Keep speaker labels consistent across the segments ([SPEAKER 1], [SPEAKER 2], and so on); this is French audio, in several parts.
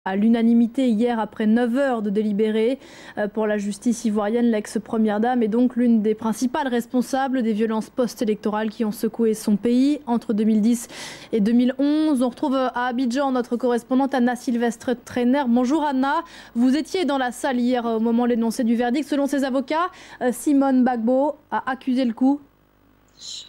[SPEAKER 1] à l'unanimité hier après 9 heures de délibéré. Pour la justice ivoirienne, l'ex-première dame est donc l'une des principales responsables des violences post-électorales qui ont secoué son pays entre 2010 et 2011. On retrouve à Abidjan notre correspondante Anna Sylvestre Trainer. Bonjour Anna, vous étiez dans la salle hier au moment de l'énoncé du verdict. Selon ses avocats, Simone Gbagbo a accusé le coup.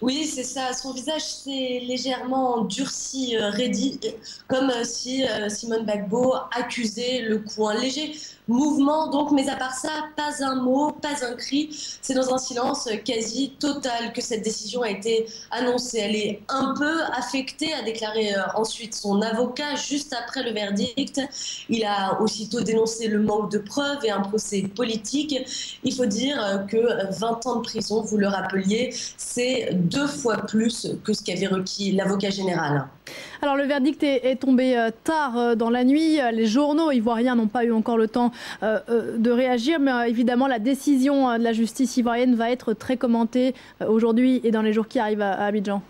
[SPEAKER 2] Oui, c'est ça. Son visage s'est légèrement durci, raidi, comme si Simone Gbagbo accusait le coup. Un léger mouvement, donc, mais à part ça, pas un mot, pas un cri. C'est dans un silence quasi total que cette décision a été annoncée. Elle est un peu affectée, a déclaré ensuite son avocat juste après le verdict. Il a aussitôt dénoncé le manque de preuves et un procès politique. Il faut dire que 20 ans de prison, vous le rappeliez, c'est 2 fois plus que ce qu'avait requis l'avocat général.
[SPEAKER 1] Alors le verdict est tombé tard dans la nuit. Les journaux ivoiriens n'ont pas eu encore le temps de réagir, mais évidemment la décision de la justice ivoirienne va être très commentée aujourd'hui et dans les jours qui arrivent à Abidjan.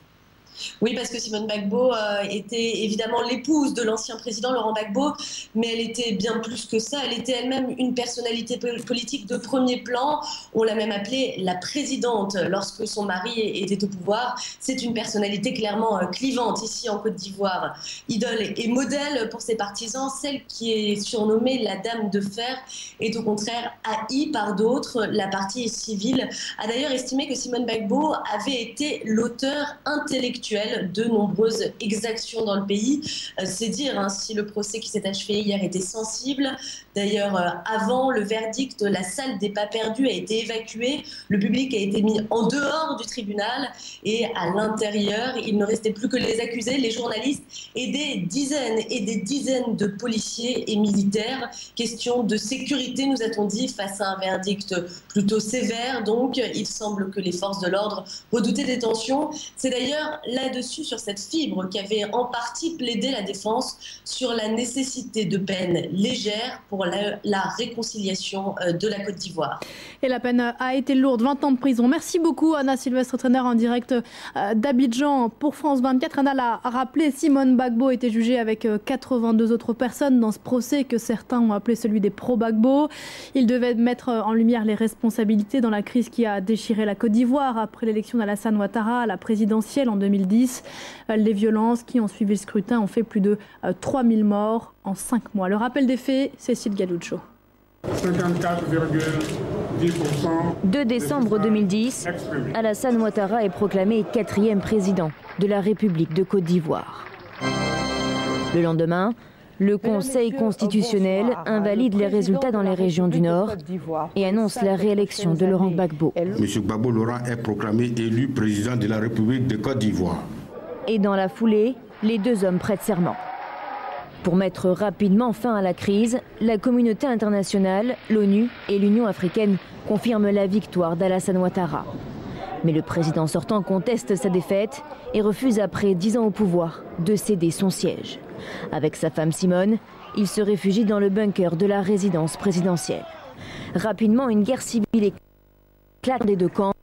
[SPEAKER 2] Oui, parce que Simone Gbagbo était évidemment l'épouse de l'ancien président Laurent Gbagbo, mais elle était bien plus que ça. Elle était elle-même une personnalité politique de premier plan. On l'a même appelée la présidente lorsque son mari était au pouvoir. C'est une personnalité clairement clivante ici en Côte d'Ivoire. Idole et modèle pour ses partisans, celle qui est surnommée la Dame de Fer est au contraire haïe par d'autres. La partie civile a d'ailleurs estimé que Simone Gbagbo avait été l'auteur intellectuel de nombreuses exactions dans le pays. C'est dire si le procès qui s'est achevé hier était sensible. D'ailleurs, avant le verdict, la salle des pas perdus a été évacuée. Le public a été mis en dehors du tribunal et à l'intérieur, il ne restait plus que les accusés, les journalistes et des dizaines de policiers et militaires. Question de sécurité, nous a-t-on dit, face à un verdict plutôt sévère. Donc, il semble que les forces de l'ordre redoutaient des tensions. C'est d'ailleurs là-dessus, sur cette fibre, qu'avait en partie plaidé la défense sur la nécessité de peines légères pour la réconciliation de la Côte d'Ivoire.
[SPEAKER 1] Et la peine a été lourde, 20 ans de prison. Merci beaucoup Anna Sylvestre Trainer en direct d'Abidjan pour France 24. Anna l'a rappelé, Simone Gbagbo était jugée avec 82 autres personnes dans ce procès que certains ont appelé celui des pro-Gbagbo. Il devait mettre en lumière les responsabilités dans la crise qui a déchiré la Côte d'Ivoire après l'élection d'Alassane Ouattara à la présidentielle en 2010. Les violences qui ont suivi le scrutin ont fait plus de 3000 morts en 5 mois. Le rappel des faits, Cécile Galuccio.
[SPEAKER 3] 2 décembre 2010, Alassane Ouattara est proclamé 4e président de la République de Côte d'Ivoire. Le lendemain, le Conseil constitutionnel invalide les résultats dans les régions du Nord et annonce la réélection de Laurent Gbagbo.
[SPEAKER 4] M. Gbagbo Laurent est proclamé élu président de la République de Côte d'Ivoire.
[SPEAKER 3] Et dans la foulée, les 2 hommes prêtent serment. Pour mettre rapidement fin à la crise, la communauté internationale, l'ONU et l'Union africaine confirment la victoire d'Alassane Ouattara. Mais le président sortant conteste sa défaite et refuse après 10 ans au pouvoir de céder son siège. Avec sa femme Simone, il se réfugie dans le bunker de la résidence présidentielle. Rapidement, une guerre civile éclate des 2 camps.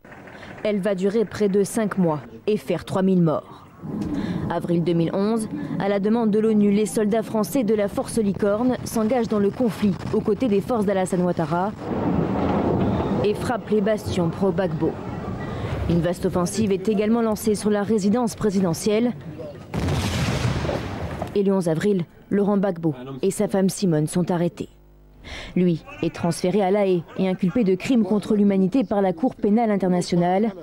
[SPEAKER 3] Elle va durer près de 5 mois et faire 3000 morts. Avril 2011, à la demande de l'ONU, les soldats français de la force Licorne s'engagent dans le conflit aux côtés des forces d'Alassane Ouattara et frappent les bastions pro-Gbagbo. Une vaste offensive est également lancée sur la résidence présidentielle. Et le 11 avril, Laurent Gbagbo et sa femme Simone sont arrêtés. Lui est transféré à La Haye et inculpé de crimes contre l'humanité par la Cour pénale internationale.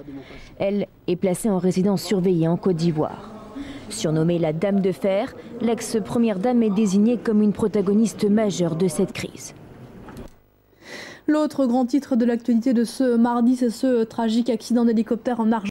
[SPEAKER 3] Elle est placée en résidence surveillée en Côte d'Ivoire. Surnommée la Dame de Fer, l'ex-première dame est désignée comme une protagoniste majeure de cette crise.
[SPEAKER 1] L'autre grand titre de l'actualité de ce mardi, c'est ce tragique accident d'hélicoptère en Argentine.